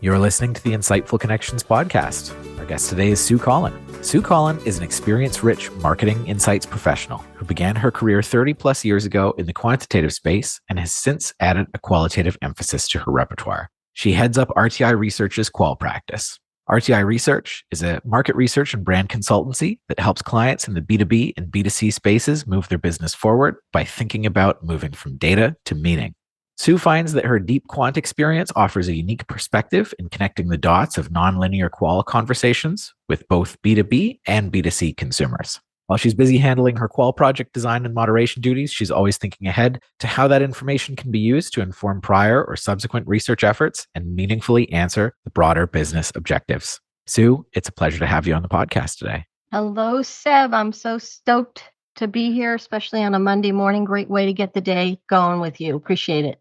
You're listening to the Insightful Connections podcast. Our guest today is Sue Collin. Sue Collin is an experience-rich marketing insights professional who began her career 30 plus years ago in the quantitative space and has since added a qualitative emphasis to her repertoire. She heads up RTi Research's Qual practice. RTi Research is a market research and brand consultancy that helps clients in the B2B and B2C spaces move their business forward by thinking about moving from data to meaning. Sue finds that her deep quant experience offers a unique perspective in connecting the dots of nonlinear qual conversations with both B2B and B2C consumers. While she's busy handling her qual project design and moderation duties, she's always thinking ahead to how that information can be used to inform prior or subsequent research efforts and meaningfully answer the broader business objectives. Sue, it's a pleasure to have you on the podcast today. Hello, Seb. I'm so stoked to be here, especially on a Monday morning. Great way to get the day going with you. Appreciate it.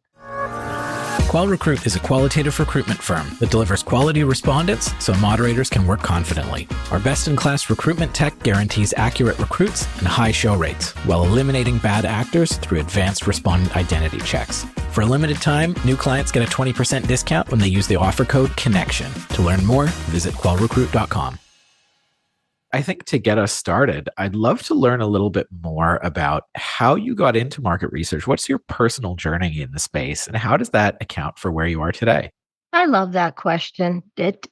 Qual Recruit is a qualitative recruitment firm that delivers quality respondents so moderators can work confidently. Our best-in-class recruitment tech guarantees accurate recruits and high show rates while eliminating bad actors through advanced respondent identity checks. For a limited time, new clients get a 20% discount when they use the offer code CONNECTION. To learn more, visit qualrecruit.com. I think to get us started, I'd love to learn a little bit more about how you got into market research. What's your personal journey in the space, and how does that account for where you are today? I love that question. It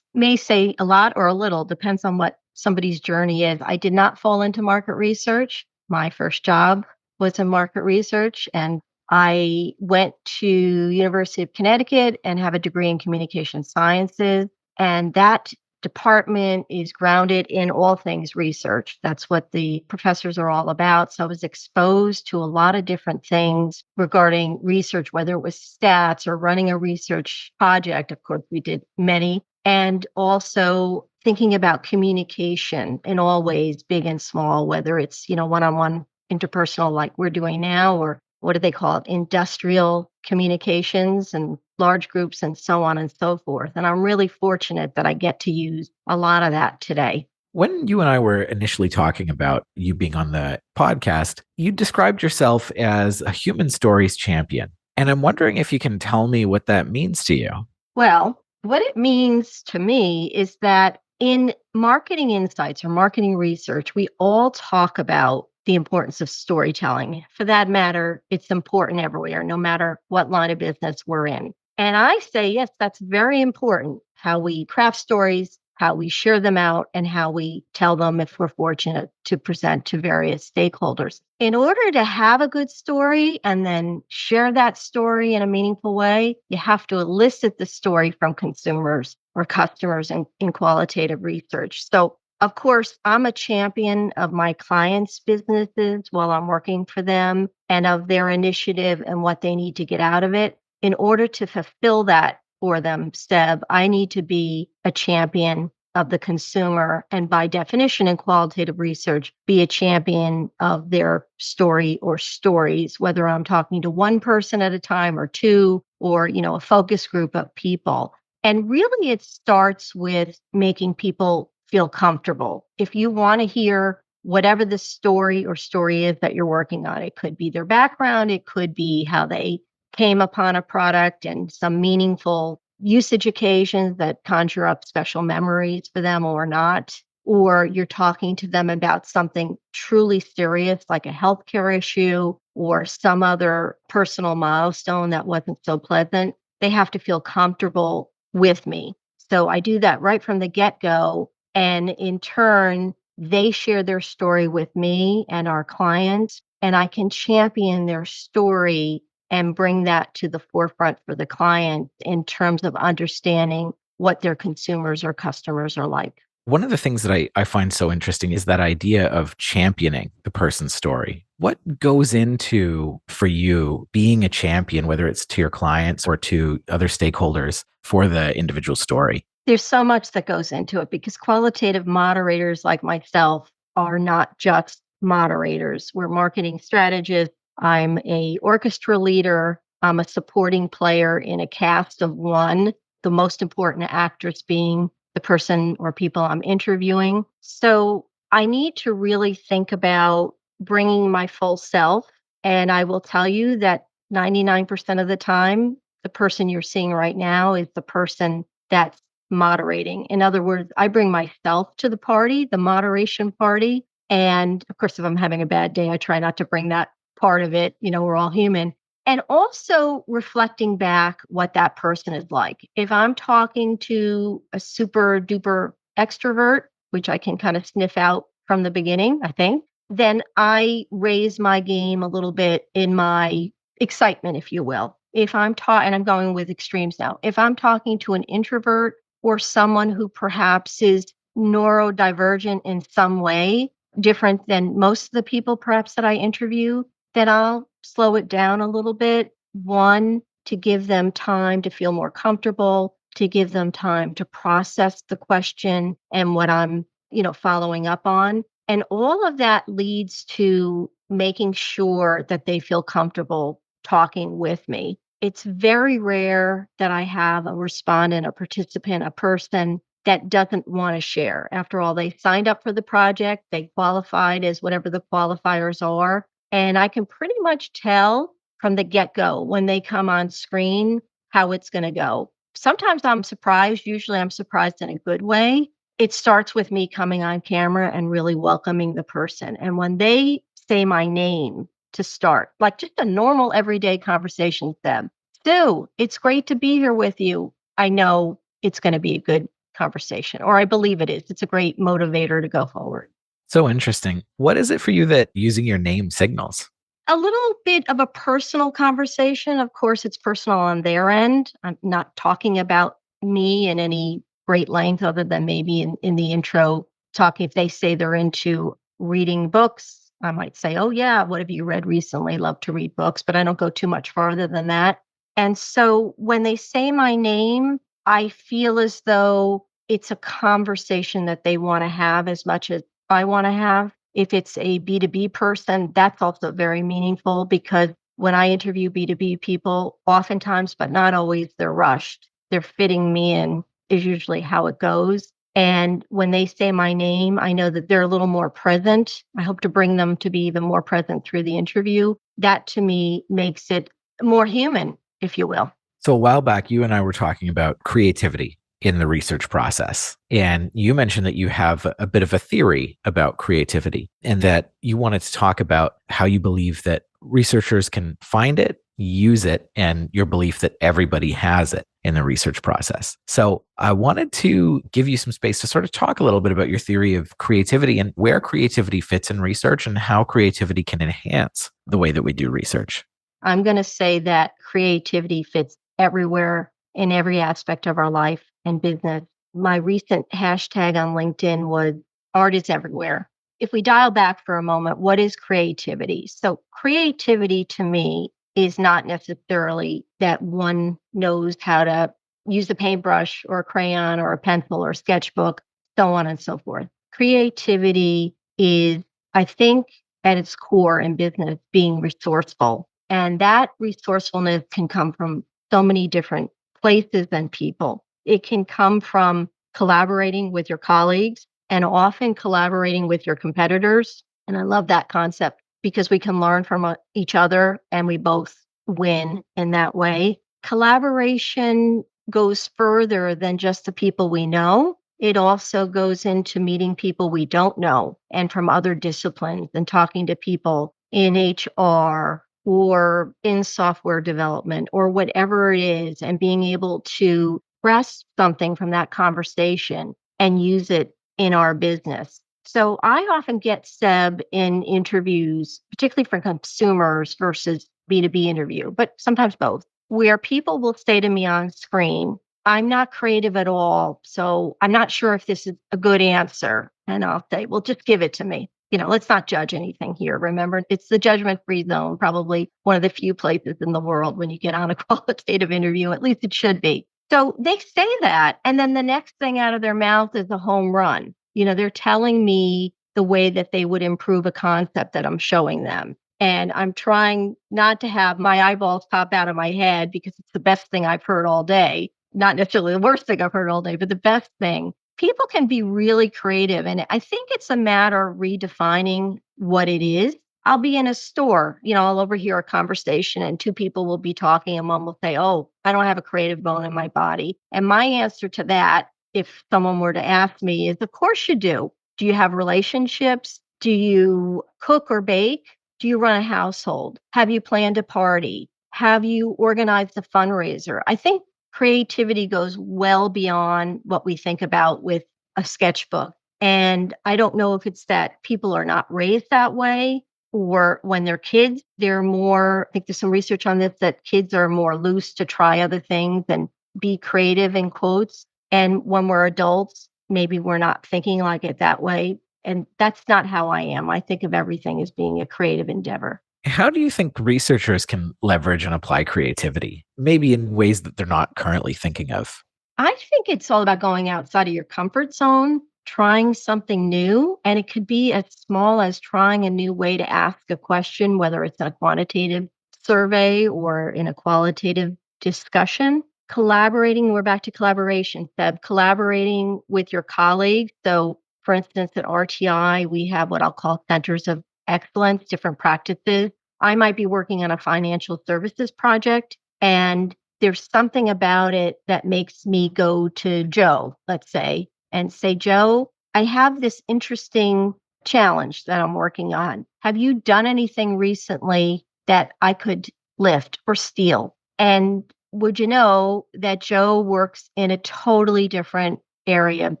may say a lot or a little, depends on what somebody's journey is. I did not fall into market research. My first job was in market research, and I went to University of Connecticut and have a degree in communication sciences. And that department is grounded in all things research. That's what the professors are all about. So I was exposed to a lot of different things regarding research, whether it was stats or running a research project. Of course, we did many. And also thinking about communication in all ways, big and small, whether it's, one-on-one interpersonal like we're doing now, or what do they call it? Industrial communications and large groups and so on and so forth. And I'm really fortunate that I get to use a lot of that today. When you and I were initially talking about you being on the podcast, you described yourself as a human stories champion. And I'm wondering if you can tell me what that means to you. Well, what it means to me is that in marketing insights or marketing research, we all talk about the importance of storytelling. For that matter, it's important everywhere, no matter what line of business we're in. And I say, yes, that's very important, how we craft stories, how we share them out, and how we tell them if we're fortunate to present to various stakeholders. In order to have a good story and then share that story in a meaningful way, you have to elicit the story from consumers or customers in qualitative research. So of course, I'm a champion of my clients' businesses while I'm working for them and of their initiative and what they need to get out of it. In order to fulfill that for them, Seb, I need to be a champion of the consumer and by definition in qualitative research, be a champion of their story or stories, whether I'm talking to one person at a time or two or, a focus group of people. And really it starts with making people feel comfortable. If you want to hear whatever the story or story is that you're working on, it could be their background, it could be how they came upon a product and some meaningful usage occasions that conjure up special memories for them or not, or you're talking to them about something truly serious like a healthcare issue or some other personal milestone that wasn't so pleasant, they have to feel comfortable with me. So I do that right from the get-go. And in turn, they share their story with me and our clients, and I can champion their story and bring that to the forefront for the client in terms of understanding what their consumers or customers are like. One of the things that I find so interesting is that idea of championing the person's story. What goes into, for you, being a champion, whether it's to your clients or to other stakeholders for the individual story? There's so much that goes into it because qualitative moderators like myself are not just moderators. We're marketing strategists. I'm a orchestra leader. I'm a supporting player in a cast of one, the most important actors being the person or people I'm interviewing. So I need to really think about bringing my full self. And I will tell you that 99% of the time, the person you're seeing right now is the person that's moderating. In other words, I bring myself to the party, the moderation party. And of course, if I'm having a bad day, I try not to bring that part of it. We're all human. And also reflecting back what that person is like. If I'm talking to a super duper extrovert, which I can kind of sniff out from the beginning, I think, then I raise my game a little bit in my excitement, if you will. If I'm talking, and I'm going with extremes now, if I'm talking to an introvert or someone who perhaps is neurodivergent in some way, different than most of the people perhaps that I interview, then I'll slow it down a little bit. One, to give them time to feel more comfortable, to give them time to process the question and what I'm, following up on. And all of that leads to making sure that they feel comfortable talking with me. It's very rare that I have a respondent, a participant, a person that doesn't want to share. After all, they signed up for the project, they qualified as whatever the qualifiers are. And I can pretty much tell from the get go when they come on screen how it's going to go. Sometimes I'm surprised. Usually I'm surprised in a good way. It starts with me coming on camera and really welcoming the person. And when they say my name to start, like just a normal everyday conversation, Deb, Stu, it's great to be here with you. I know it's going to be a good conversation, or I believe it is. It's a great motivator to go forward. So interesting. What is it for you that using your name signals? A little bit of a personal conversation. Of course, it's personal on their end. I'm not talking about me in any great length other than maybe in the intro, talking if they say they're into reading books. I might say, oh, yeah, what have you read recently? Love to read books, but I don't go too much farther than that. And so when they say my name, I feel as though it's a conversation that they want to have as much as I want to have. If it's a B2B person, that's also very meaningful because when I interview B2B people, oftentimes, but not always, they're rushed. They're fitting me in, is usually how it goes. And when they say my name, I know that they're a little more present. I hope to bring them to be even more present through the interview. That to me makes it more human, if you will. So a while back, you and I were talking about creativity in the research process. And you mentioned that you have a bit of a theory about creativity and that you wanted to talk about how you believe that researchers can find it, use it, and your belief that everybody has it in the research process. So I wanted to give you some space to sort of talk a little bit about your theory of creativity and where creativity fits in research and how creativity can enhance the way that we do research. I'm going to say that creativity fits everywhere in every aspect of our life and business. My recent hashtag on LinkedIn was art is everywhere. If we dial back for a moment, what is creativity? So creativity to me is not necessarily that one knows how to use a paintbrush or a crayon or a pencil or a sketchbook, so on and so forth. Creativity is, I think, at its core in business, being resourceful. And that resourcefulness can come from so many different places and people. It can come from collaborating with your colleagues and often collaborating with your competitors. And I love that concept because we can learn from each other and we both win in that way. Collaboration goes further than just the people we know. It also goes into meeting people we don't know and from other disciplines and talking to people in HR or in software development or whatever it is, and being able to grasp something from that conversation and use it in our business. So I often get Seb in interviews, particularly for consumers versus B2B interview, but sometimes both, where people will say to me on screen, I'm not creative at all, so I'm not sure if this is a good answer. And I'll say, well, just give it to me. Let's not judge anything here. Remember, it's the judgment-free zone, probably one of the few places in the world when you get on a qualitative interview, at least it should be. So they say that, and then the next thing out of their mouth is a home run. They're telling me the way that they would improve a concept that I'm showing them. And I'm trying not to have my eyeballs pop out of my head because it's the best thing I've heard all day. Not necessarily the worst thing I've heard all day, but the best thing. People can be really creative. And I think it's a matter of redefining what it is. I'll be in a store, I'll overhear a conversation and two people will be talking and one will say, "Oh, I don't have a creative bone in my body." And my answer to that, if someone were to ask me, is of course you do. Do you have relationships? Do you cook or bake? Do you run a household? Have you planned a party? Have you organized a fundraiser? I think creativity goes well beyond what we think about with a sketchbook. And I don't know if it's that people are not raised that way or when they're kids, they're more, I think there's some research on this that kids are more loose to try other things and be creative in quotes. And when we're adults, maybe we're not thinking like it that way. And that's not how I am. I think of everything as being a creative endeavor. How do you think researchers can leverage and apply creativity, maybe in ways that they're not currently thinking of? I think it's all about going outside of your comfort zone, trying something new. And it could be as small as trying a new way to ask a question, whether it's in a quantitative survey or in a qualitative discussion. Collaborating, we're back to collaboration, Seb, collaborating with your colleagues. So, for instance, at RTI, we have what I'll call centers of excellence, different practices. I might be working on a financial services project, and there's something about it that makes me go to Joe, let's say, and say, "Joe, I have this interesting challenge that I'm working on. Have you done anything recently that I could lift or steal?" And would you know that Joe works in a totally different area of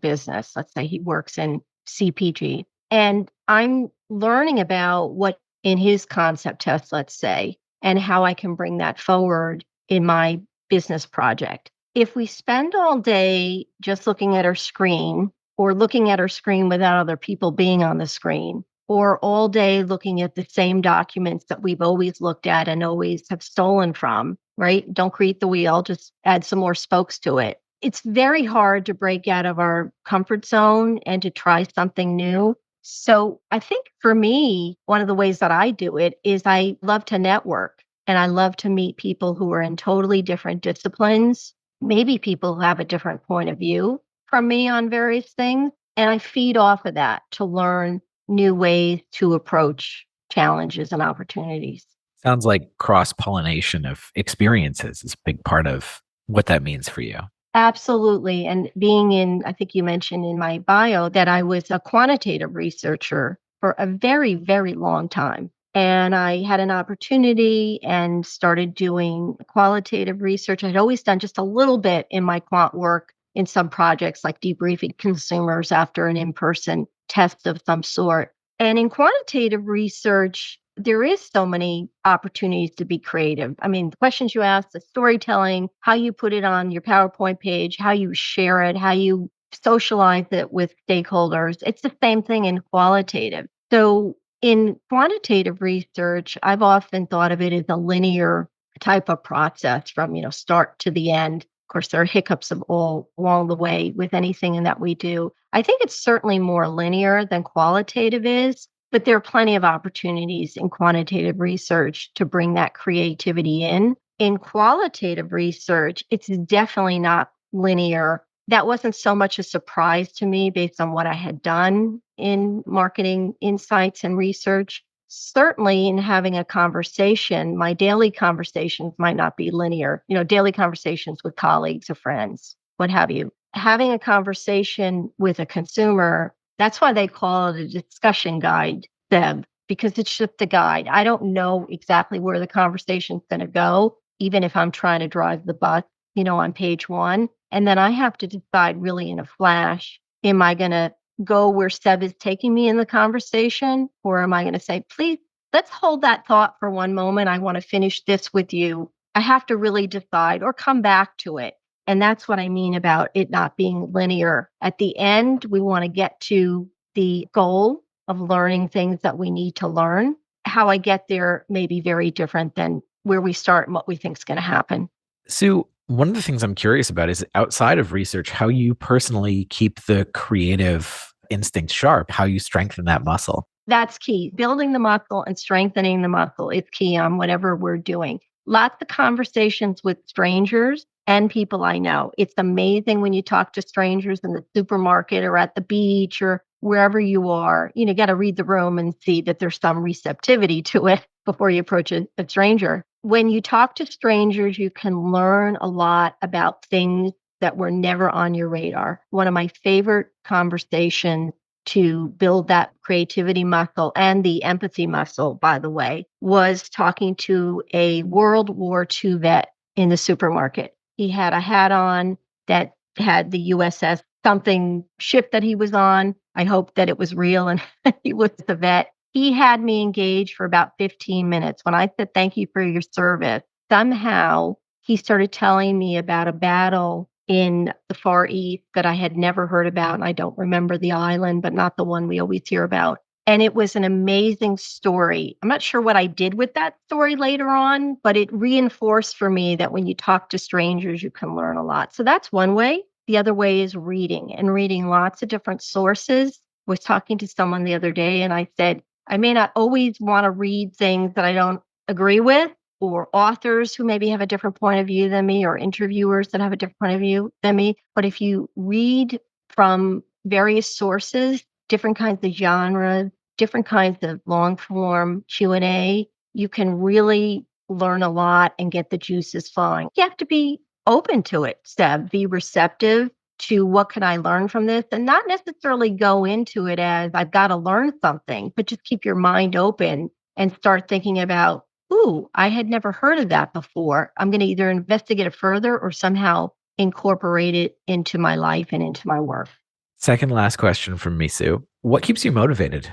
business? Let's say he works in CPG. And I'm learning about what in his concept test, let's say, and how I can bring that forward in my business project. If we spend all day just looking at our screen or looking at our screen without other people being on the screen, or all day looking at the same documents that we've always looked at and always have stolen from, right? Don't create the wheel, just add some more spokes to it. It's very hard to break out of our comfort zone and to try something new. So I think for me, one of the ways that I do it is I love to network and I love to meet people who are in totally different disciplines, maybe people who have a different point of view from me on various things. And I feed off of that to learn new ways to approach challenges and opportunities. Sounds like cross pollination of experiences is a big part of what that means for you. Absolutely. And being in, I think you mentioned in my bio that I was a quantitative researcher for a very, very long time. And I had an opportunity and started doing qualitative research. I'd always done just a little bit in my quant work in some projects like debriefing consumers after an in person test of some sort. And in quantitative research, there is so many opportunities to be creative. I mean, the questions you ask, the storytelling, how you put it on your PowerPoint page, how you share it, how you socialize it with stakeholders. It's the same thing in qualitative. So in quantitative research, I've often thought of it as a linear type of process from, start to the end. Of course, there are hiccups of all along the way with anything that we do. I think it's certainly more linear than qualitative is, but there are plenty of opportunities in quantitative research to bring that creativity in. In qualitative research, it's definitely not linear. That wasn't so much a surprise to me based on what I had done in marketing insights and research. Certainly, in having a conversation, my daily conversations might not be linear, daily conversations with colleagues or friends, what have you. Having a conversation with a consumer, that's why they call it a discussion guide, Deb, because it's just a guide. I don't know exactly where the conversation's going to go, even if I'm trying to drive the bus, on page one. And then I have to decide really in a flash, am I going to go where Seb is taking me in the conversation? Or am I going to say, please, let's hold that thought for one moment. I want to finish this with you. I have to really decide or come back to it. And that's what I mean about it not being linear. At the end, we want to get to the goal of learning things that we need to learn. How I get there may be very different than where we start and what we think is going to happen. Sue, one of the things I'm curious about is outside of research, how you personally keep the creative instinct sharp, how you strengthen that muscle. That's key. Building the muscle and strengthening the muscle is key on whatever we're doing. Lots of conversations with strangers and people I know. It's amazing when you talk to strangers in the supermarket or at the beach or wherever you are, got to read the room and see that there's some receptivity to it before you approach a stranger. When you talk to strangers, you can learn a lot about things that were never on your radar. One of my favorite conversations to build that creativity muscle and the empathy muscle, by the way, was talking to a World War II vet in the supermarket. He had a hat on that had the USS something ship that he was on. I hope that it was real and he was the vet. He had me engaged for about 15 minutes. When I said, thank you for your service, somehow he started telling me about a battle in the Far East that I had never heard about. And I don't remember the island, but not the one we always hear about. And it was an amazing story. I'm not sure what I did with that story later on, but it reinforced for me that when you talk to strangers, you can learn a lot. So that's one way. The other way is reading and reading lots of different sources. I was talking to someone the other day and I said, I may not always want to read things that I don't agree with, or authors who maybe have a different point of view than me, or interviewers that have a different point of view than me. But if you read from various sources, different kinds of genres, different kinds of long form Q&A, you can really learn a lot and get the juices flowing. You have to be open to it, Seb, be receptive to what can I learn from this, and not necessarily go into it as I've got to learn something, but just keep your mind open and start thinking about, ooh, I had never heard of that before. I'm going to either investigate it further or somehow incorporate it into my life and into my work. Second last question from me, Sue. What keeps you motivated?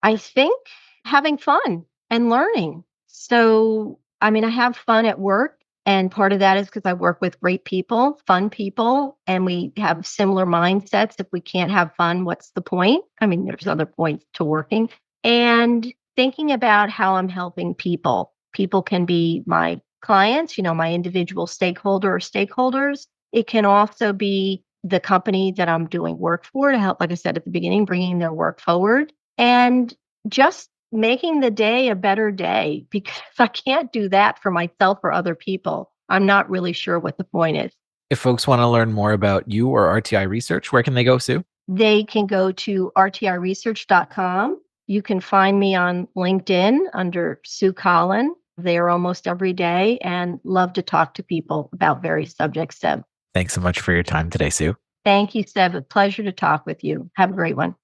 I think having fun and learning. So, I have fun at work. And part of that is because I work with great people, fun people, and we have similar mindsets. If we can't have fun, what's the point? There's other points to working. And thinking about how I'm helping people. People can be my clients, my individual stakeholder or stakeholders. It can also be the company that I'm doing work for to help, like I said at the beginning, bringing their work forward. And just making the day a better day, because if I can't do that for myself or other people, I'm not really sure what the point is. If folks want to learn more about you or RTi Research, where can they go, Sue? They can go to rtiresearch.com. You can find me on LinkedIn under Sue Collin. There almost every day and love to talk to people about various subjects, Seb. Thanks so much for your time today, Sue. Thank you, Seb. A pleasure to talk with you. Have a great one.